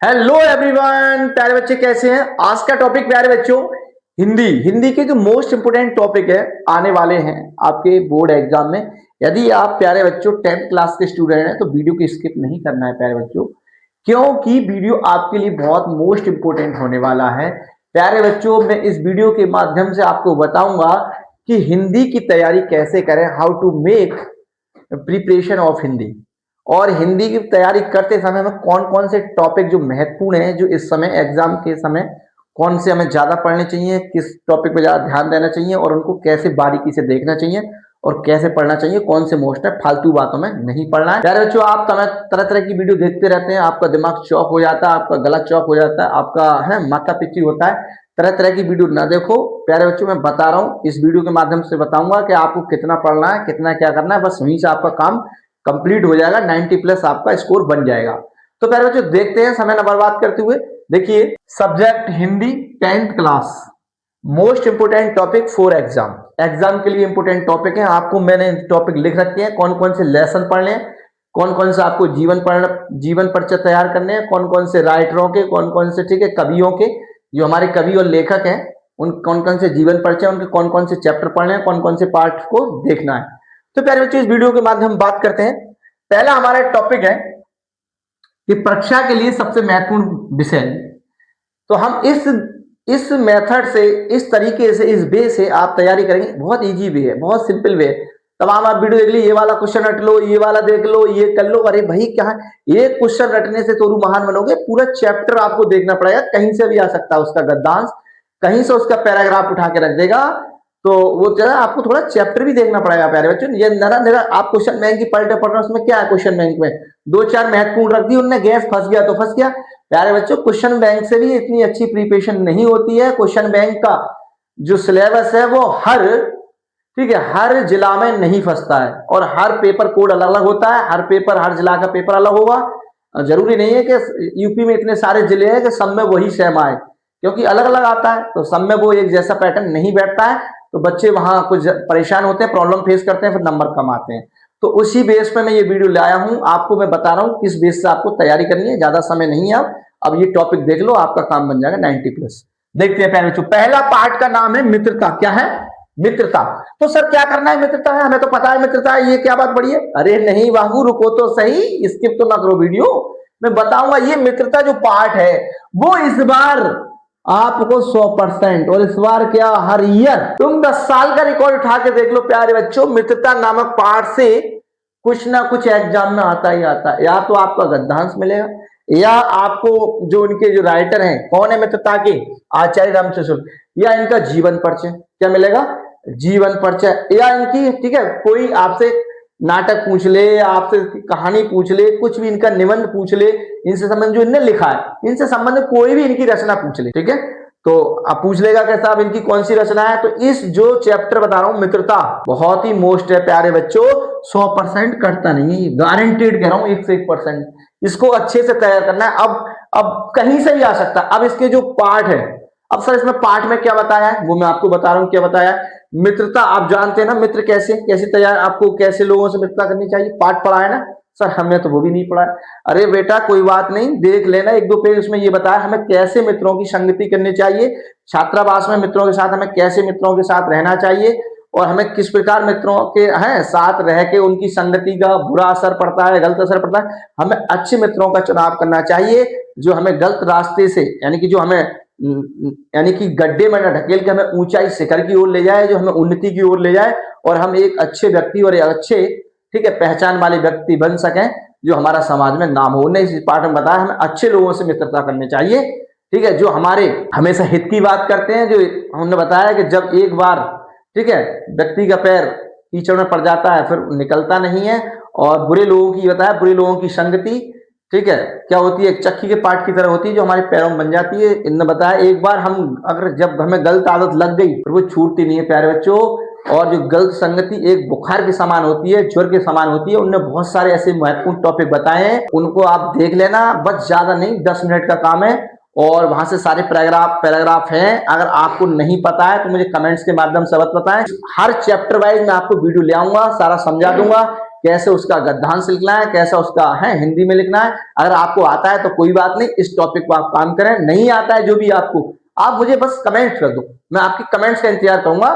Hello everyone, प्यारे बच्चे कैसे हैं। आज का टॉपिक प्यारे बच्चों हिंदी हिंदी के जो मोस्ट इंपोर्टेंट टॉपिक है आने वाले हैं आपके बोर्ड एग्जाम में। यदि आप प्यारे बच्चों 10th क्लास के स्टूडेंट हैं तो वीडियो को स्किप नहीं करना है प्यारे बच्चों, क्योंकि वीडियो आपके लिए बहुत मोस्ट इंपोर्टेंट होने वाला है। प्यारे बच्चों, मैं इस वीडियो के माध्यम से आपको बताऊंगा कि हिंदी की तैयारी कैसे करें, how to make preparation of Hindi. और हिंदी की तैयारी करते समय में कौन कौन से टॉपिक जो महत्वपूर्ण है, जो इस समय एग्जाम के समय कौन से हमें ज्यादा पढ़ने चाहिए, किस टॉपिक पर ज्यादा ध्यान देना चाहिए और उनको कैसे बारीकी से देखना चाहिए और कैसे पढ़ना चाहिए, कौन से मोस्ट है, फालतू बातों में नहीं पढ़ना है। प्यारे बच्चों, आप तरह तरह की वीडियो देखते रहते हैं, आपका दिमाग चौक हो जाता है, आपका गला चौक हो जाता है, आपका है माथा पिच्ची होता है। तरह तरह की वीडियो ना देखो प्यारे बच्चों, मैं बता रहा हूँ, इस वीडियो के माध्यम से बताऊंगा कि आपको कितना पढ़ना है, कितना क्या करना है, बस वहीं से आपका काम कंप्लीट हो जाएगा, 90 प्लस आपका स्कोर बन जाएगा। तो प्यारे बच्चों देखते हैं समय न बर्बाद करते हुए। देखिए, subject Hindi 10th class, most important topic for exam. Exam के लिए इंपोर्टेंट टॉपिक है, आपको मैंने टॉपिक लिख रखे हैं, कौन कौन से लेसन पढ़ने हैं, कौन कौन से आपको जीवन परिचय तैयार करने हैं, कौन कौन से राइटरों के, कौन कौन से ठीक है कवियों के, जो हमारे कवि और लेखक हैं उन कौन कौन से जीवन परिचय, उनके कौन कौन से चैप्टर पढ़ने हैं, कौन कौन से पार्ट को देखना है। तो प्यारे बच्चों, इस वीडियो के माध्यम बात करते हैं। पहला हमारा टॉपिक है कि परीक्षा के लिए सबसे महत्वपूर्ण विषय। तो हम इस मेथड से, इस तरीके से, इस वे से आप तैयारी करेंगे। बहुत इजी वे है, बहुत सिंपल वे है। तमाम आप वीडियो देख ली, ये वाला क्वेश्चन रट लो, ये वाला देख लो, ये कर लो। अरे भाई क्या एक क्वेश्चन रटने से तो महान बनोगे, पूरा चैप्टर आपको देखना पड़ेगा। कहीं से भी आ सकता है उसका गद्यांश, कहीं से उसका पैराग्राफ उठा के रख देगा, तो वो जो है आपको थोड़ा चैप्टर भी देखना पड़ेगा प्यारे बच्चों। ये नरा आप क्वेश्चन बैंक की पलटे पढ़ रहे हो, उसमें क्या है क्वेश्चन बैंक में, दो चार महत्वपूर्ण रख दी उनने, गैस फंस गया तो फंस गया। प्यारे बच्चों, क्वेश्चन बैंक से भी इतनी अच्छी प्रिपरेशन नहीं होती है। क्वेश्चन बैंक का जो सिलेबस है वो हर जिला में नहीं फंसता है, और हर पेपर कोड अलग अलग होता है। हर जिला का पेपर अलग होगा। जरूरी नहीं है कि यूपी में इतने सारे जिले हैं कि सब में वही सेम आए, क्योंकि अलग अलग आता है, तो सब में वो एक जैसा पैटर्न नहीं बैठता है। तो बच्चे वहां कुछ परेशान होते हैं, प्रॉब्लम फेस करते हैं, फिर नंबर कम आते हैं। तो उसी बेस पे मैं ये वीडियो लाया हूं, आपको मैं बता रहा हूं किस बेस से आपको तैयारी करनी है। ज्यादा समय नहीं है, अब ये टॉपिक देख लो, आपका काम बन जाएगा 90 प्लस। देखते हैं प्यारे बच्चों, पहला पार्ट का नाम है मित्रता। क्या है? मित्रता। तो सर क्या करना है मित्रता है, हमें तो पता है मित्रता है, ये क्या बात बड़ी है। अरे नहीं बाबू, रुको तो सही, स्किप तो ना करो वीडियो, मैं बताऊंगा। ये मित्रता जो पार्ट है वो इस बार आपको 100%, और इस बार क्या, हर ईयर तुम 10 साल का रिकॉर्ड उठा के देख लो प्यारे बच्चों, मित्रता नामक पार्ट से कुछ ना कुछ एग्जाम में आता ही आता है। या तो आपका गद्यांश मिलेगा, या आपको जो इनके जो राइटर हैं, कौन है मित्रता के, आचार्य रामचंद्र, या इनका जीवन परिचय क्या मिलेगा, जीवन परिचय, या इनकी ठीक है कोई आपसे नाटक पूछ ले, आपसे कहानी पूछ ले, कुछ भी इनका निबंध पूछ ले, इनसे संबंध जो इनने लिखा है, इनसे संबंधित कोई भी इनकी रचना पूछ ले, ठीक है। तो आप पूछ लेगा कि साहब इनकी कौन सी रचना है। तो इस जो चैप्टर बता रहा हूं मित्रता, बहुत ही मोस्ट है प्यारे बच्चों, 100% कटता नहीं है, गारंटेड कह रहा हूं, 101%। इसको अच्छे से तैयार करना है। अब कहीं से भी आ सकता है। अब इसके जो पार्ट है, अब सर इसमें पार्ट में क्या बताया है वो मैं आपको बता रहा हूं। क्या बताया? मित्रता आप जानते हैं ना, मित्र कैसे कैसे तैयार, आपको कैसे लोगों से मित्रता करनी चाहिए, पाठ पढ़ा है ना सर, हमने तो वो भी नहीं पढ़ा है। अरे बेटा कोई बात नहीं, देख लेना, एक दो पेज उसमें ये बताया हमें कैसे मित्रों की संगति करनी चाहिए, छात्रावास में मित्रों के साथ हमें कैसे मित्रों के साथ रहना चाहिए, और हमें किस प्रकार मित्रों के हैं साथ रह के उनकी संगति का बुरा असर पड़ता है, गलत असर पड़ता है। हमें अच्छे मित्रों का चुनाव करना चाहिए, जो हमें गलत रास्ते से, यानी कि जो हमें यानी कि गड्ढे में न ढकेल के हमें ऊंचाई शिखर की ओर ले जाए, जो हमें उन्नति की ओर ले जाए, और हम एक अच्छे व्यक्ति और एक अच्छे ठीक है पहचान वाले व्यक्ति बन सकें, जो हमारा समाज में नाम हो। उन्हें इस पाठ में बताया हमें अच्छे लोगों से मित्रता करनी चाहिए, ठीक है, जो हमारे हमेशा हित की बात करते हैं। जो हमने बताया कि जब एक बार ठीक है व्यक्ति का पैर कीचड़ में पड़ जाता है फिर निकलता नहीं है। और बुरे लोगों की बताया, बुरे लोगों की संगति ठीक है क्या होती है, एक चक्की के पार्ट की तरह होती है, जो हमारे पैरों में बन जाती है। इनने बताया एक बार हम अगर जब हमें गलत आदत लग गई फिर वो छूटती नहीं है प्यारे बच्चों। और जो गलत संगति एक बुखार के समान होती है, ज्वर के समान होती है। उनने बहुत सारे ऐसे महत्वपूर्ण टॉपिक बताए हैं, उनको आप देख लेना, बस ज्यादा नहीं, 10 मिनट का काम है। और वहां से सारे पैराग्राफ हैं। अगर आपको नहीं पता है तो मुझे कमेंट्स के माध्यम से बताएं। हर चैप्टर वाइज मैं आपको वीडियो ले आऊंगा, सारा समझा दूंगा, कैसे उसका गद्यांश लिखना है, कैसा उसका है हिंदी में लिखना है। अगर आपको आता है तो कोई बात नहीं, इस टॉपिक पर आप काम करें। नहीं आता है जो भी आपको, आप मुझे बस कमेंट कर दो, मैं आपकी कमेंट्स का इंतजार करूंगा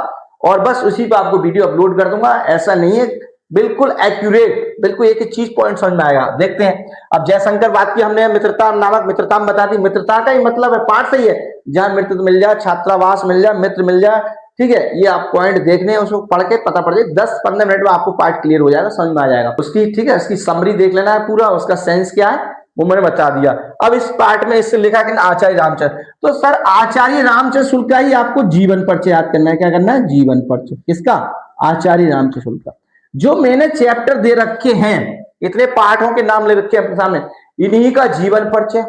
और बस उसी पर आपको वीडियो अपलोड कर दूंगा। ऐसा नहीं है, बिल्कुल एक्यूरेट, बिल्कुल एक एक चीज पॉइंट समझ में आएगा। देखते हैं, अब जयशंकर बात की हमने, मित्रता नामक मित्रता में बता दी। मित्रता का ही मतलब है, पाठ सही है, जहां मित्र मिल जाए, छात्रावास मिल जाए, मित्र मिल जाए, ठीक है। ये आप पॉइंट देखने हैं, उसको पढ़ के पता पड़ जाए, 10-15 मिनट में आपको पार्ट क्लियर हो जाएगा, समझ में आ जाएगा उसकी, ठीक है। उसकी समरी देख लेना है पूरा, उसका सेंस क्या है वो मैंने बता दिया। अब इस पार्ट में इससे लिखा कि आचार्य रामचंद्र, तो सर आचार्य रामचंद्र शुक्ल का ही आपको जीवन परिचय याद करना है। क्या करना है? जीवन परिचय किसका? आचार्य रामचंद्र शुक्ल का। जो मैंने चैप्टर दे रखे हैं, इतने पाठों के नाम ले रखे हैं अपने सामने, इन्हीं का जीवन परिचय,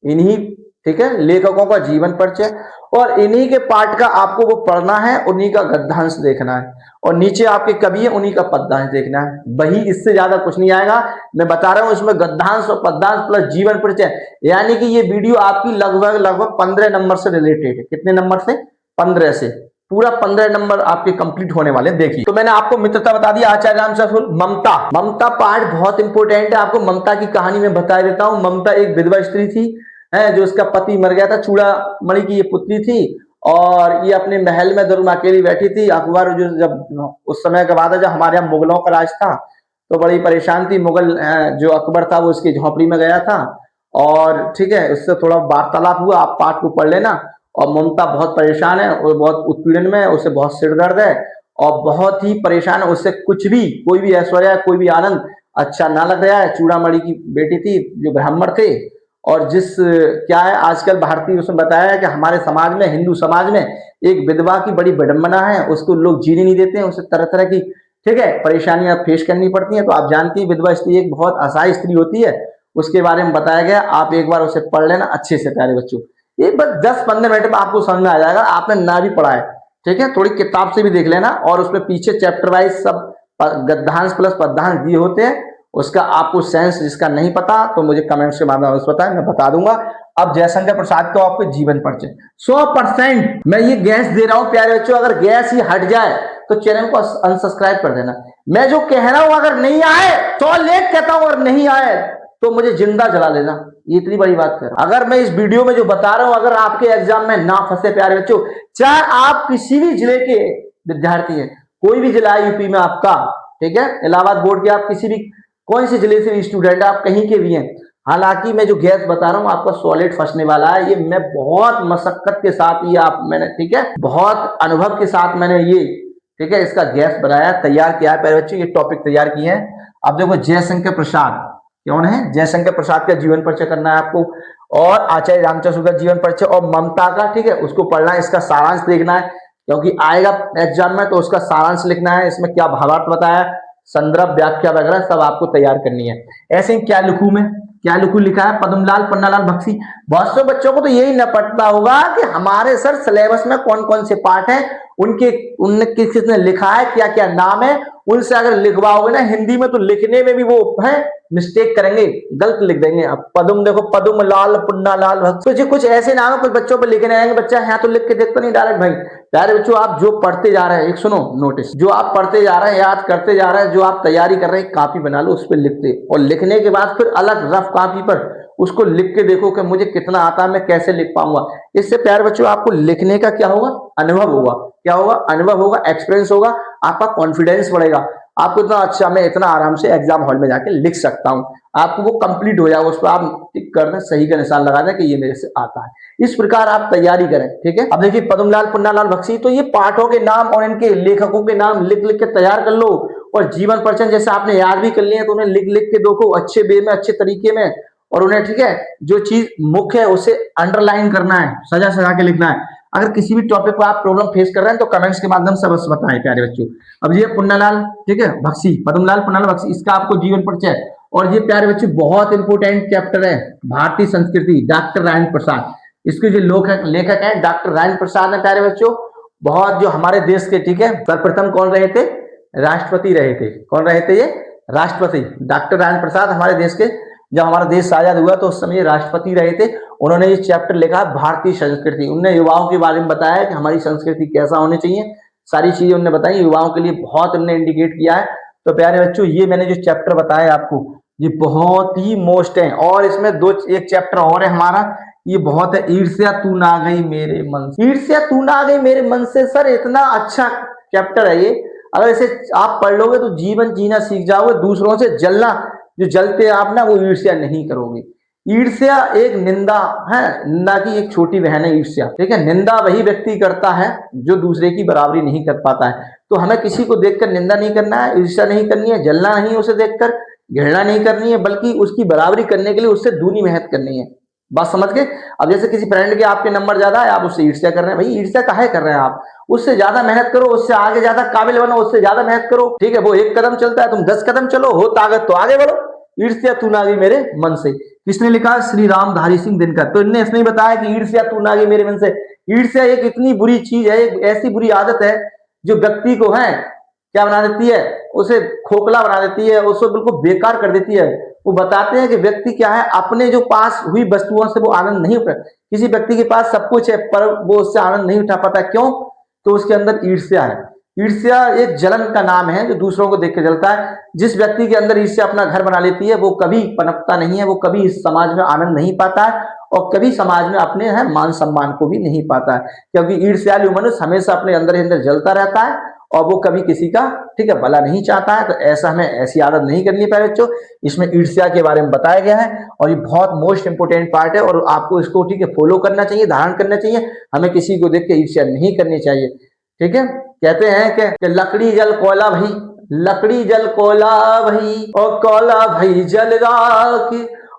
इन्हीं, ठीक है, लेखकों का जीवन परिचय, और इन्हीं के पाठ का आपको वो पढ़ना है, उन्हीं का गद्यांश देखना है, और नीचे आपके कवि है उन्हीं का पद्यांश देखना है। वही, इससे ज्यादा कुछ नहीं आएगा। मैं बता रहा हूं इसमें गद्यांश और पद्यांश प्लस जीवन परिचय, यानी कि ये वीडियो आपकी लगभग 15 नंबर से रिलेटेड है। कितने नंबर से? 15 से, पूरा 15 नंबर आपके कंप्लीट होने वाले। देखिए, तो मैंने आपको मित्रता बता दिया, आचार्य रामचंद्र शुक्ल। ममता, ममता पार्ट बहुत इंपॉर्टेंट है। आपको ममता की कहानी में बता देता हूं। ममता एक विधवा स्त्री थी, है, जो उसका पति मर गया था। चूड़ामणि की ये पुत्री थी, और ये अपने महल में दुर्ग अकेली बैठी थी। अकबर जो, जब उस समय का बात है जब हमारे यहाँ मुगलों का राज था, तो बड़ी परेशान थी। मुगल जो अकबर था वो उसकी झोपड़ी में गया था, और ठीक है, उससे थोड़ा वार्तालाप हुआ। आप पाठ को पढ़ लेना। और ममता बहुत परेशान है, और बहुत उत्पीड़न में है, उसे बहुत सिर दर्द है और बहुत ही परेशान है। उससे कुछ भी, कोई भी ऐश्वर्य, कोई भी आनंद अच्छा ना लग रहा है। चूड़ामणि की बेटी थी, जो ब्राह्मण थे, और जिस, क्या है, आजकल भारतीय उसमें बताया है कि हमारे समाज में, हिंदू समाज में एक विधवा की बड़ी विडंबना है, उसको लोग जीने नहीं देते हैं, उसे तरह तरह की, ठीक है, परेशानियां फेस करनी पड़ती हैं। तो आप जानती हैं विधवा स्त्री एक बहुत असहाय स्त्री होती है, उसके बारे में बताया गया। आप एक बार उसे पढ़ लेना अच्छे से प्यारे बच्चों, एक बार 10-15 मिनट में आपको समझ में आ जाएगा। आपने ना भी पढ़ा है, ठीक है, थोड़ी किताब से भी देख लेना, और उसमें पीछे चैप्टर वाइज सब गद्यांश प्लस पद्यांश दिए होते हैं। उसका आपको सेंस जिसका नहीं पता तो मुझे कमेंट्स के माध्यम से बताएं, मैं बता दूंगा। अब जयशंकर प्रसाद को आपको जीवन परिचय 100% मैं ये गैस दे रहा हूं प्यारे बच्चों। अगर गैस ही हट जाए तो चैनल को अनसब्सक्राइब कर देना। मैं जो कह रहा हूं अगर नहीं आए, 100 लेट कहता हूं, अगर नहीं आए तो मुझे जिंदा जला लेना। ये इतनी बड़ी बात कर रहा हूं। अगर मैं इस वीडियो में जो बता रहा हूं, अगर आपके एग्जाम में ना फंसे प्यारे बच्चों, चाहे आप किसी भी जिले के विद्यार्थी हैं, कोई भी जिला यूपी में आपका, ठीक है, इलाहाबाद बोर्ड के, आप किसी भी, कौन से जिले से स्टूडेंट आप कहीं के भी हैं, हालांकि मैं जो गैस बता रहा हूं आपका सॉलिड फंसने वाला है। ये मैं बहुत मशक्कत के साथ, ये आप मैंने, ठीक है, बहुत अनुभव के साथ मैंने ये, ठीक है, इसका गैस बनाया, तैयार किया है प्यारे बच्चों। ये टॉपिक तैयार किए हैं। अब देखो, जयशंकर प्रसाद कौन है? जयशंकर प्रसाद का जीवन परिचय करना है आपको, और आचार्य रामचंद्र शुक्ल का जीवन परिचय, और ममता का, ठीक है, उसको पढ़ना है, इसका सारांश देखना है, क्योंकि आएगा एग्जाम में तो उसका सारांश लिखना है। इसमें क्या भावार्थ बताया, संदर्भ, व्याख्या वगैरह सब आपको तैयार करनी है। ऐसे ही क्या लिखूं मैं, क्या लिखूं लिखा है पद्मलाल पन्नालाल बख्शी। बहुत से बच्चों को तो यही न पता होगा कि हमारे सर सिलेबस में कौन कौन से पाठ हैं, उनके, उनने किसने लिखा है, क्या क्या नाम है। उनसे अगर लिखवाओगे ना हिंदी में, तो लिखने में भी वो है मिस्टेक करेंगे, गलत लिख देंगे। अब पदम देखो, पदम लाल पुन्नालाल भक्त, तो कुछ ऐसे नाम है, कुछ बच्चों पर लिखने आएंगे, बच्चा यहाँ तो लिख के देखते नहीं डायरेक्ट। भाई प्यारे बच्चों, आप जो पढ़ते जा रहे हैं, एक सुनो नोटिस, जो आप पढ़ते जा रहे हैं, याद करते जा रहे हैं, जो आप तैयारी कर रहे हैं, कापी बना लो, उस पर लिखते, और लिखने के बाद फिर अलग रफ कापी पर उसको लिख के देखो कि मुझे कितना आता है, मैं कैसे लिख पाऊंगा। इससे प्यारे बच्चों आपको लिखने का क्या होगा, अनुभव होगा। क्या होगा? अनुभव होगा, एक्सपीरियंस होगा, आपका कॉन्फिडेंस बढ़ेगा। आपको इतना अच्छा, मैं इतना आराम से एग्जाम हॉल में जाके लिख सकता हूं, आपको वो कंप्लीट हो जाएगा। उस पर आप टिक कर दें, सही का निशान लगा दें कि ये मेरे से आता है। इस प्रकार आप तैयारी करें, ठीक है। अब देखिए, पद्मलाल पुन्नालाल बख्शी, तो ये पाठों के नाम और इनके लेखकों के नाम लिख लिख के तैयार कर लो, और जीवन परिचय जैसे आपने याद भी कर लिए तो उन्हें लिख लिख के देखो अच्छे वे में, अच्छे तरीके में, और उन्हें, ठीक है, जो चीज मुख्य है उसे अंडरलाइन करना है, सजा सजा के लिखना है। अगर किसी भी टॉपिक पर आप प्रॉब्लम फेस कर रहे हैं तो कमेंट्स के माध्यम से बस बताएं प्यारे बच्चों। अब ये पुन्नालाल, ठीक है, बख्शी, पद्मलाल पुन्नालाल बख्शी, इसका आपको जीवन परिचय। और ये प्यारे बच्चों बहुत इंपॉर्टेंट चैप्टर है, भारतीय संस्कृति, डॉक्टर राजेंद्र प्रसाद। इसके जो लेखक है डॉक्टर राजेंद्र प्रसाद है प्यारे बच्चों। बहुत, जो हमारे देश के, ठीक है, सर्वप्रथम कौन रहे थे? राष्ट्रपति रहे थे। कौन रहे थे? ये राष्ट्रपति डॉक्टर राजेंद्र प्रसाद। हमारे देश के, जब हमारा देश आजाद हुआ तो उस समय राष्ट्रपति रहे थे। उन्होंने ये चैप्टर लिखा भारतीय संस्कृति। उन्होंने युवाओं के बारे में बताया कि हमारी संस्कृति कैसा होनी चाहिए, सारी चीजें उन्होंने बताई, युवाओं के लिए बहुत उन्होंने इंडिकेट किया है। तो प्यारे बच्चों ये मैंने जो चैप्टर बताया आपको ये बहुत ही मोस्ट है। और इसमें एक चैप्टर और है हमारा, ये बहुत है, ईर्ष्या तू ना गई मेरे मन से। ईर्ष्या तू ना गई मेरे मन से सर इतना अच्छा चैप्टर है ये, अगर इसे आप पढ़ लोगे तो जीवन जीना सीख जाओगे, दूसरों से जलना, जो जलते आप ना वो ईर्ष्या नहीं करोगे। ईर्ष्या एक निंदा है, निंदा की एक छोटी बहन है ईर्ष्या, ठीक है। निंदा वही व्यक्ति करता है जो दूसरे की बराबरी नहीं कर पाता है। तो हमें किसी को देखकर निंदा नहीं करना है, ईर्ष्या नहीं करनी है, जलना नहीं उसे देखकर, घृणा नहीं करनी है, बल्कि उसकी बराबरी करने के लिए उससे दूनी मेहनत करनी है। बात समझ गए। अब जैसे किसी फ्रेंड के आपके नंबर ज्यादा है, आप उससे ईर्ष्या कर रहे हैं, भाई ईर्ष्या काहे कर रहे हैं आप, उससे ज्यादा मेहनत करो, उससे आगे ज्यादा काबिल बनो, उससे ज्यादा मेहनत करो, ठीक है। वो 1 कदम चलता है, तुम 10 कदम चलो, हो ताकत तो आगे बढ़ो। ईर्ष्या तू ना गई मेरे मन से, किसने लिखा? श्री रामधारी सिंह दिनकर। तो इनने इसने बताया कि ईर्ष्या तू ना गई मेरे मन से। ईर्ष्या एक इतनी बुरी चीज है, एक ऐसी बुरी आदत है जो व्यक्ति को है क्या बना देती है, उसे खोखला बना देती है, उसको बिल्कुल बेकार कर देती है। वो बताते हैं कि व्यक्ति क्या है, अपने जो पास हुई वस्तुओं से वो आनंद नहीं उठा, किसी व्यक्ति के पास सब कुछ है पर वो उससे आनंद नहीं उठा पाता, क्यों? तो उसके अंदर ईर्ष्या है। ईर्ष्या एक जलन का नाम है जो दूसरों को देख के जलता है। जिस व्यक्ति के अंदर ईर्ष्या अपना घर बना लेती है वो कभी पनपता नहीं है, वो कभी इस समाज में आनंद नहीं पाता है और कभी समाज में अपने है मान सम्मान को भी नहीं पाता है, क्योंकि ईर्ष्यालु मनुष्य हमेशा अपने अंदर ही अंदर जलता रहता है और वो कभी किसी का, ठीक है, भला नहीं चाहता है। तो ऐसा हमें ऐसी आदत नहीं करनी पाए बच्चों। इसमें ईर्ष्या के बारे में बताया गया है और ये बहुत मोस्ट इंपोर्टेंट पार्ट है और आपको इसको, ठीक है, फॉलो करना चाहिए, धारण करना चाहिए। हमें किसी को देख के ईर्ष्या नहीं करनी चाहिए, ठीक है। कहते हैं कि लकड़ी जल कोयला भई, लकड़ी जल कोयला भई और कोयला भई जल राख,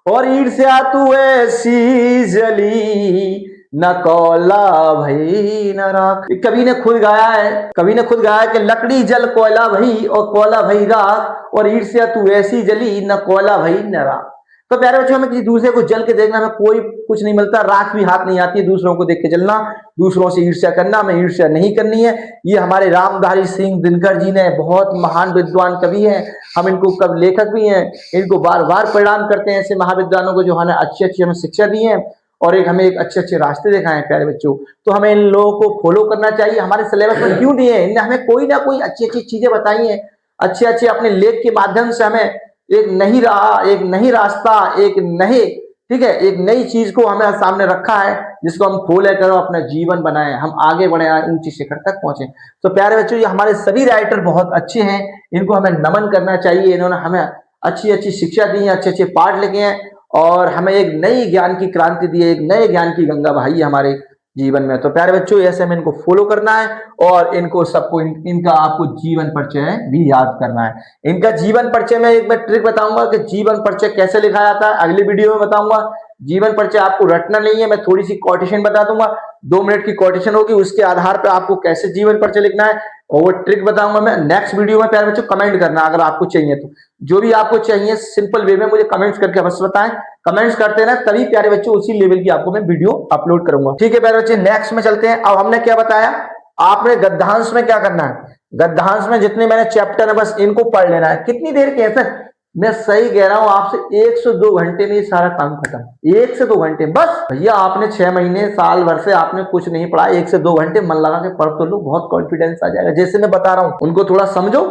और ईर्ष्या तू ऐसी जली न कोयला भई न राख। कवि ने खुद गाया है, कवि ने खुद गाया है कि लकड़ी जल कोयला भई और कोयला भई राख, और ईर्ष्या तू ऐसी जली न कोयला भई न राख। तो प्यारे बच्चों, हमें किसी दूसरे को जल के देखना, हमें कोई कुछ नहीं मिलता, राख भी हाथ नहीं आती है दूसरों को देख के जलना, दूसरों से ईर्ष्या करना। हमें ईर्ष्या नहीं करनी है। ये हमारे रामधारी सिंह दिनकर जी ने, बहुत महान विद्वान कवि हैं, हम इनको कवि लेखक भी हैं, इनको बार बार प्रणाम करते हैं, ऐसे महाविद्वानों को जो हमें अच्छी अच्छी हमें शिक्षा दी है और हमें एक अच्छे अच्छे रास्ते दिखाए हैं प्यारे बच्चों। तो हमें इन लोगों को फॉलो करना चाहिए। हमारे सिलेबस में क्यों दिए हैं, इनने हमें कोई ना कोई अच्छी अच्छी चीजें बताई हैं, अच्छे अच्छे अपने लेख के माध्यम से हमें एक नई राह, एक नई रास्ता, एक नए, ठीक है, एक नई चीज को हमें सामने रखा है जिसको हम फॉलो करो, अपना जीवन बनाए, हम आगे बढ़े, ऊंची शिखर तक पहुंचे। तो प्यारे बच्चों, ये हमारे सभी राइटर बहुत अच्छे हैं, इनको हमें नमन करना चाहिए। इन्होंने हमें अच्छी अच्छी शिक्षा दी है, अच्छे अच्छे पाठ लिखे हैं और हमें एक नई ज्ञान की क्रांति दी है, एक नए ज्ञान की गंगा बहाई है हमारे जीवन में। तो प्यारे बच्चों, ऐसे हमें इनको फॉलो करना है और इनको सबको इनका आपको जीवन परिचय भी याद करना है। इनका जीवन परिचय में एक मैं ट्रिक बताऊंगा कि जीवन परिचय कैसे लिखा जाता है, अगली वीडियो में बताऊंगा। जीवन परिचय आपको रटना नहीं है, मैं थोड़ी सी कोटेशन बता दूंगा, 2 मिनट की कोटेशन होगी, उसके आधार पर आपको कैसे जीवन परिचय लिखना है और वो ट्रिक बताऊंगा मैं नेक्स्ट वीडियो में। प्यारे बच्चों, कमेंट करना अगर आपको चाहिए तो, जो भी आपको चाहिए सिंपल वे में मुझे कमेंट्स करके अवश्य बताएं। कमेंट्स करते हैं ना, तभी प्यारे बच्चों उसी लेवल की आपको मैं वीडियो अपलोड करूंगा, ठीक है प्यारे बच्चे। नेक्स्ट में चलते हैं। अब हमने क्या बताया, आपने गद्यांश में क्या करना है, गद्यांश में जितने मैंने चैप्टर है बस इनको पढ़ लेना है। कितनी देर के है सर, मैं सही कह रहा हूं आपसे, 1 से 2 घंटे में ये सारा काम खत्म, 1 से 2 घंटे बस। भैया आपने 6 महीने साल भर से आपने कुछ नहीं पढ़ा, 1 से 2 घंटे मन लगा के पढ़ तो लो, बहुत कॉन्फिडेंस आ जाएगा। जैसे मैं बता रहा हूं उनको थोड़ा समझो,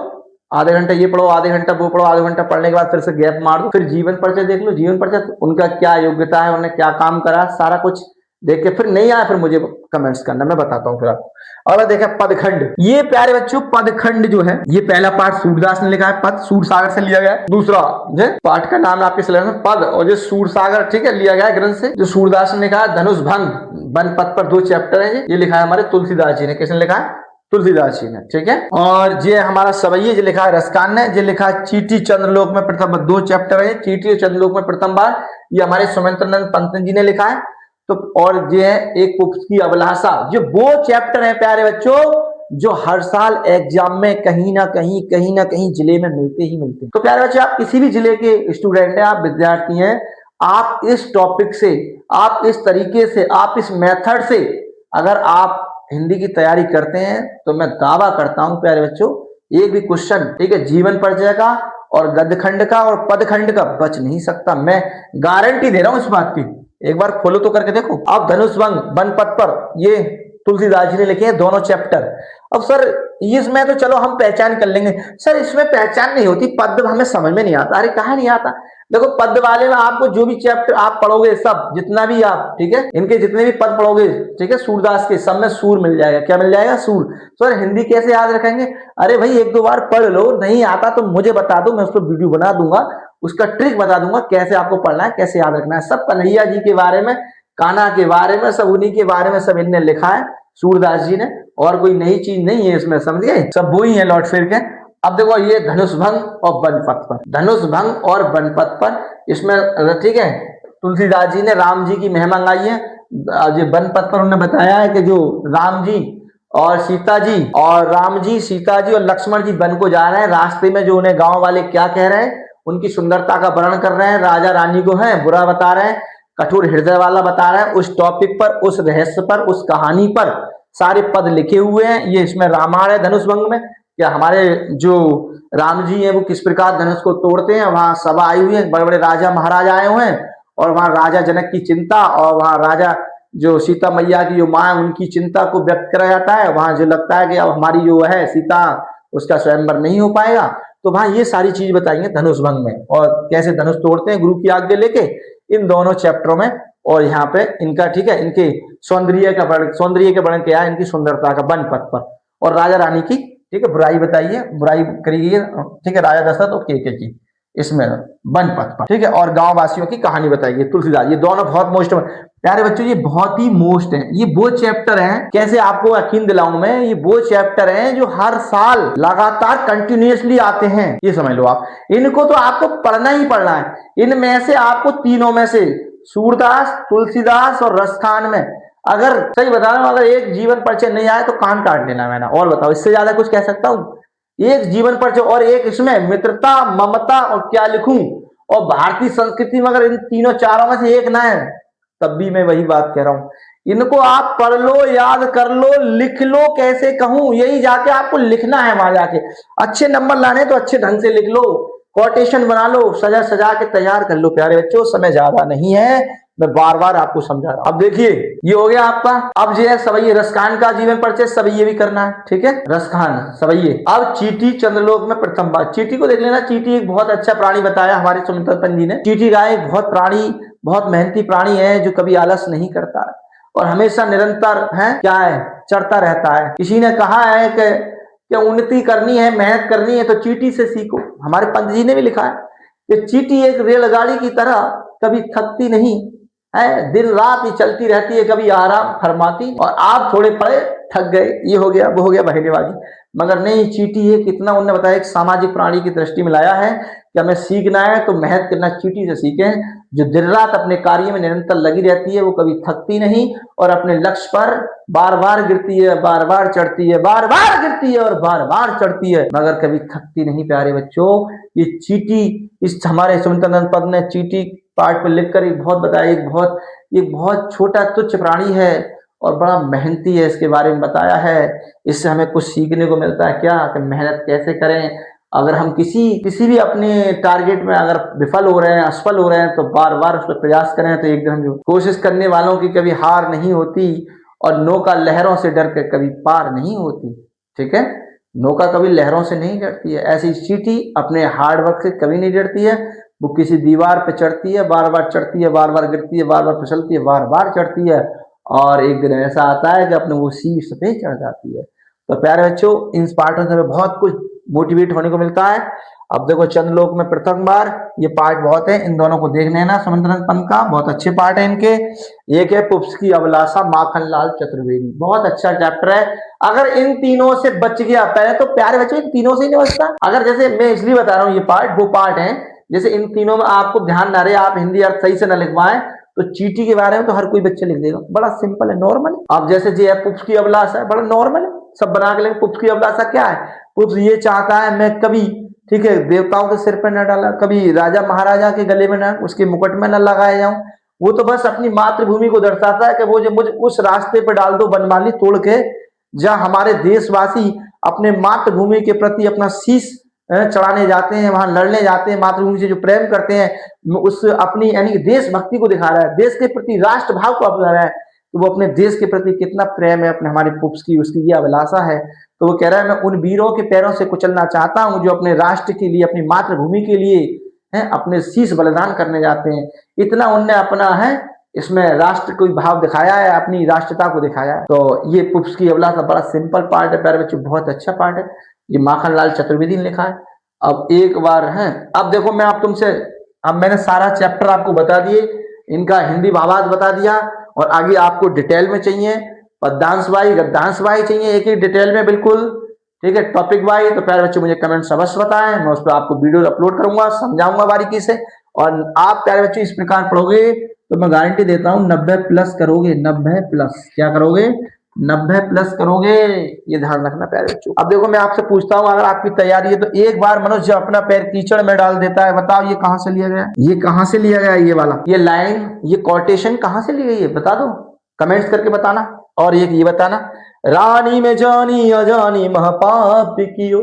आधे घंटा ये पढ़ो, आधे घंटा वो पढ़ो, आधे घंटा पढ़ने के बाद फिर से गैप मार दो, फिर जीवन परिचय देख लो, जीवन परिचय उनका क्या योग्यता है, उन्होंने क्या काम करा, सारा कुछ देख के फिर नहीं आया फिर मुझे कमेंट्स करना, मैं बताता हूँ फिर आपको। और देखा पदखंड, ये प्यारे बच्चों पदखंड जो है, ये पहला पाठ सूरदास ने लिखा है, पद सूरसागर से लिया गया है। दूसरा जो पाठ का नाम आपके सिलेबस में पद, और जो सूरसागर, ठीक है, लिया गया है ग्रंथ से, जो सूरदास ने लिखा है। धनुष भंग वन पद पर 2 चैप्टर है, ये लिखा है हमारे तुलसीदास जी ने। किसने लिखा है? तुलसीदास जी ने, ठीक है। और ये हमारा सवैये जो लिखा है रसकान ने, जो लिखा है चीटी चंद्रलोक में प्रथम, 2 चैप्टर है, चीटी और चंद्रलोक में प्रथम बार, ये हमारे सुमेंद्रनंद पंत जी ने लिखा है। तो और ये है एक पुष्प की अभिलाषा, जो वो चैप्टर है प्यारे बच्चों जो हर साल एग्जाम में कहीं ना कहीं जिले में मिलते ही मिलते हैं। तो प्यारे बच्चों, आप किसी भी जिले के स्टूडेंट हैं, आप विद्यार्थी हैं, आप इस टॉपिक से, आप इस तरीके से, आप इस मेथड से अगर आप हिंदी की तैयारी करते हैं तो मैं दावा करता हूं प्यारे बच्चों, एक भी क्वेश्चन, ठीक है, जीवन परिचय का और गद्यखंड का और पदखंड का बच नहीं सकता। मैं गारंटी दे रहा हूं इस बात की, एक बार फॉलो तो करके देखो। अब धनुष भंग वन पद पर, ये तुलसीदास जी ने लिखे हैं दोनों चैप्टर। अब सर इसमें तो चलो हम पहचान कर लेंगे सर, इसमें पहचान नहीं होती, पद हमें समझ में नहीं आता। अरे कहाँ नहीं आता, देखो पद वाले में आपको जो भी चैप्टर आप पढ़ोगे सब, जितना भी आप, ठीक है, इनके जितने भी पद पढ़ोगे, ठीक है, सूरदास के, सब में सूर मिल जाएगा। क्या मिल जाएगा? सूर। सर हिंदी कैसे याद रखेंगे? अरे भाई एक दो बार पढ़ लो, नहीं आता तो मुझे बता दो, मैं उस पर वीडियो बना दूंगा, उसका ट्रिक बता दूंगा कैसे आपको पढ़ना है, कैसे याद रखना है। सब कन्हैया जी के बारे में, कान्हा के बारे में, सब उन्हीं के बारे में सब इनने लिखा है सूरदास जी ने, और कोई नई चीज नहीं है इसमें, समझ गए? सब वो ही है लौट फिर के। अब देखो ये धनुष भंग और बनपथ पर, धनुष भंग और बनपथ पर, इसमें ठीक है, तुलसीदास जी ने राम जी की महिमा गाई है। जो बनपथ पर उन्होंने बताया है कि जो राम जी और सीता जी, और राम जी, सीता जी और लक्ष्मण जी वन को जा रहे हैं, रास्ते में जो उन्हें गांव वाले क्या कह रहे हैं, उनकी सुंदरता का वर्णन कर रहे हैं, राजा रानी को है बुरा बता रहे हैं, कठोर हृदय वाला बता रहे हैं, उस टॉपिक पर, उस रहस्य पर, उस कहानी पर सारे पद लिखे हुए हैं। ये इसमें रामायण है धनुष भंग में, क्या हमारे जो राम जी हैं वो किस प्रकार धनुष को तोड़ते हैं, वहां सभा आई हुई है, बड़े बड़े राजा महाराज आए हुए हैं, और वहां राजा जनक की चिंता, और वहां राजा जो सीता मैया की जो माँ है उनकी चिंता को व्यक्त करा जाता है। वहां जो लगता है कि अब हमारी जो है सीता, उसका स्वयंवर नहीं हो पाएगा, तो वहां ये सारी चीज बताएंगे धनुष भंग में, और कैसे धनुष तोड़ते हैं गुरु की आज्ञा लेके, इन दोनों चैप्टरों में। और यहाँ पे इनका, ठीक है, इनके सौंदर्य का वर्णन किया है, इनकी सुंदरता का बनपथ पर, और राजा रानी की, ठीक है, बुराई बताइए, बुराई करी गई है, ठीक है, राजा दशरथ और केके की, इसमें बनपथ पर, ठीक है, और गांव वासियों की कहानी बताइए तुलसीदास। ये दोनों बहुत मोस्ट, प्यारे बच्चों ये बहुत ही मोस्ट है, ये वो चैप्टर हैं, कैसे आपको यकीन दिलाऊं मैं, ये वो चैप्टर हैं जो हर साल लगातार कंटिन्यूअसली आते हैं, ये समझ लो आप। इनको तो आपको पढ़ना ही पढ़ना है। इनमें से आपको तीनों में से, सूरदास, तुलसीदास और रसखान में, अगर सही बता रहा हूं, अगर एक जीवन परिचय नहीं आए तो कान काट लेना मैंने, और बताओ इससे ज्यादा कुछ कह सकता हूँ? एक जीवन परिचय और एक इसमें मित्रता, ममता, और क्या लिखूं, और भारतीय संस्कृति में अगर इन तीनों चारों में से एक ना है, तब भी मैं वही बात कह रहा हूं, इनको आप पढ़ लो, याद कर लो, लिख लो, कैसे कहूं, यही जाके आपको लिखना है, वहां जाके अच्छे नंबर लाने तो अच्छे ढंग से लिख लो, कोटेशन बना लो, सजा सजा के तैयार कर लो। प्यारे बच्चों समय ज्यादा नहीं है, मैं बार बार आपको समझा रहा हूं। अब देखिए ये हो गया आपका, अब जो है सवैये रसखान का जीवन परिचय सवैये भी करना है, ठीक है, रसखान सवैये। अब चींटी चंद्रलोक में प्रथम बार, चींटी को देख लेना, चींटी एक बहुत अच्छा प्राणी बताया हमारे सुमित्रपन जी ने। चींटी का एक बहुत प्राणी, बहुत मेहनती प्राणी है, जो कभी आलस नहीं करता है, और हमेशा निरंतर है, क्या है, चढ़ता रहता है। किसी ने कहा है कि उन्नति करनी है, मेहनत करनी है तो चींटी से सीखो। हमारे पंत जी ने भी लिखा है कि चींटी एक रेलगाड़ी की तरह कभी थकती नहीं है, दिन रात ही चलती रहती है, कभी आराम फरमाती, और आप थोड़े पड़े थक गए, ये हो गया वो हो गया बहनेबाजी, मगर नहीं, चींटी है कितना, उन्होंने बताया एक सामाजिक प्राणी की दृष्टि में लाया है कि हमें सीखना है तो मेहनत करना चींटी से सीखें, जो दिन रात अपने कार्य में निरंतर लगी रहती है, वो कभी थकती नहीं, और अपने लक्ष्य पर बार बार गिरती है, बार बार चढ़ती है, बार बार गिरती है और बार बार चढ़ती है, मगर कभी थकती नहीं। प्यारे बच्चों ये चींटी, इस हमारे सुमित्रानंद पद ने चींटी पार्ट पर लिखकर एक बहुत बताया, एक बहुत छोटा तुच्छ प्राणी है और बड़ा मेहनती है, इसके बारे में बताया है। इससे हमें कुछ सीखने को मिलता है, क्या, कि मेहनत कैसे करें। अगर हम किसी भी अपने टारगेट में अगर विफल हो रहे हैं, असफल हो रहे हैं, तो बार बार उस पर प्रयास करें, तो एक दिन हम, कोशिश करने वालों की कभी हार नहीं होती, और नौका लहरों से डर कर कभी पार नहीं होती, ठीक है, नौका कभी लहरों से नहीं डरती है। ऐसी चींटी अपने हार्ड वर्क से कभी नहीं डरती है, वो किसी दीवार पे चढ़ती है, बार बार चढ़ती है, बार बार गिरती है, बार बार फिसलती है, बार बार चढ़ती है, और एक दिन ऐसा आता है कि अपने वो शीर्ष पे चढ़ जाती है। तो प्यारे बच्चों इन पार्टों से हमें बहुत कुछ मोटिवेट होने को मिलता है। अब देखो चंद्रलोक में प्रथम बार, ये पार्ट बहुत है, इन दोनों को देख लेना, सुमित्रानंद पंत का बहुत अच्छे पार्ट है इनके। एक है पुप्स की अभिलाषा, माखनलाल चतुर्वेदी, बहुत अच्छा चैप्टर है। अगर इन तीनों से बच गया पहले, तो प्यारे बच्चों इन तीनों से ही नहीं बचता। अगर जैसे मैं इसलिए बता रहा हूँ, ये पार्ट वो पार्ट है, जैसे इन तीनों में आपको ध्यान ना रहे, आप हिंदी अर्थ सही से न लिखवाएं, तो चींटी के बारे में तो हर कोई बच्चा लिख देगा, बड़ा सिंपल है, नॉर्मल। अब जैसे जे है पुप्स की अभिलाषा है, बड़ा नॉर्मल है, सब बना के लेंगे। पुप्स की अभिलाषा क्या है? पुप्स ये चाहता है मैं कभी, ठीक है, देवताओं के सिर पर न डाला, कभी राजा महाराजा के गले में न, उसके मुकुट में न लगाया जाऊं, वो तो बस अपनी मातृभूमि को दर्शाता है कि वो जो मुझे उस रास्ते पर डाल दो बनमाली तोड़ के, जहां हमारे देशवासी अपने मातृभूमि के प्रति अपना शीश चढ़ाने जाते हैं, वहां लड़ने जाते हैं, मातृभूमि से जो प्रेम करते हैं, उस अपनी यानी देशभक्ति को दिखा रहा है, देश के प्रति राष्ट्र भाव को अपना रहा है, तो वो अपने देश के प्रति कितना प्रेम है अपने हमारे पुप्स की, उसकी ये अभिलाषा है। तो वो कह रहा है मैं उन वीरों के पैरों से कुचलना चाहता हूं जो अपने राष्ट्र के लिए, अपनी मातृभूमि के लिए हैं अपने शीश बलिदान करने जाते हैं। इतना उनने अपना है इसमें राष्ट्र को भाव दिखाया है, अपनी राष्ट्रता को दिखाया है। तो ये पुष्प की अबला का बड़ा सिंपल पार्ट है प्यारे बच्चों, बहुत अच्छा पार्ट है। ये माखनलाल चतुर्वेदी ने लिखा है। अब एक बार है, अब देखो मैं आप तुमसे, अब मैंने सारा चैप्टर आपको बता दिए, इनका हिंदी भावार्थ बता दिया, और आगे आपको डिटेल में चाहिए पद्यांश वाई गद्यांश वाई चाहिए एक ही डिटेल में बिल्कुल, ठीक है, टॉपिक वाइज, तो प्यारे बच्चों मुझे कमेंट्स अवश्य बताएं, मैं उस पर आपको वीडियो अपलोड करूंगा, समझाऊंगा बारीकी से। और आप प्यारे बच्चों इस प्रकार पढ़ोगे तो मैं गारंटी देता हूं 90+ करोगे, 90+, क्या करोगे, 90+ करोगे, ये ध्यान रखना प्यारे बच्चों। अब देखो मैं आपसे पूछता हूं, अगर आपकी तैयारी है तो एक बार मनुष्य अपना पैर कीचड़ में डाल देता है, बताओ ये कहां से लिया गया, ये कहां से लिया गया, ये वाला, ये लाइन, ये कोटेशन कहां से ली गई है, बता दो, कमेंट्स करके बताना। और ये बताना, रानी में जानी अजानी महापाप कियो,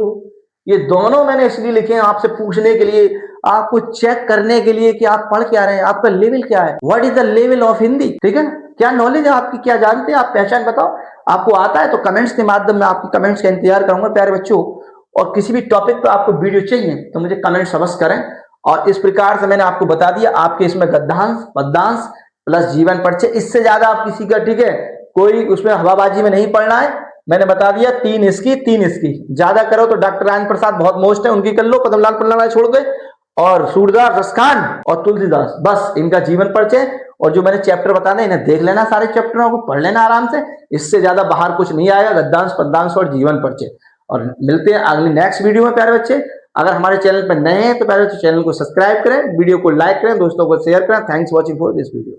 ये दोनों मैंने इसलिए लिखे हैं आपसे पूछने के लिए, आपको चेक करने के लिए कि आप पढ़ क्या रहे हैं, आपका लेवल क्या है, what is the level of Hindi, ठीक है, क्या नॉलेज है आपकी, क्या जानते हैं आप, पहचान बताओ, आपको आता है तो कमेंट्स के माध्यम में आपकी कमेंट्स का इंतजार करूंगा प्यारे बच्चों। और किसी भी टॉपिक पर आपको वीडियो चाहिए तो मुझे कमेंट्स अवश्य करें। और इस प्रकार से मैंने आपको बता दिया, आपके इसमें गद्यांश पद्यांश प्लस जीवन परिचय, इससे ज्यादा आप किसी का, ठीक है, कोई उसमें हवाबाजी में नहीं पढ़ना है, मैंने बता दिया, 3 इसकी 3 इसकी, ज्यादा करो तो डॉक्टर राजेंद्र प्रसाद बहुत मोस्ट है, उनकी कर लो, पद्मलाल पन्ना छोड़ के, और सूरदास रसखान और तुलसीदास, बस इनका जीवन परिचय और जो मैंने चैप्टर बताने इन्हें देख लेना, सारे चैप्टरों को पढ़ लेना आराम से, इससे ज्यादा बाहर कुछ नहीं आएगा, गद्यांश पद्यांश और जीवन परिचय। और मिलते हैं अगली नेक्स्ट वीडियो में प्यारे बच्चे। अगर हमारे चैनल पर नए हैं तो प्यारे बच्चे चैनल को सब्सक्राइब करें, वीडियो को लाइक करें, दोस्तों को शेयर करें। Thanks watching for this video.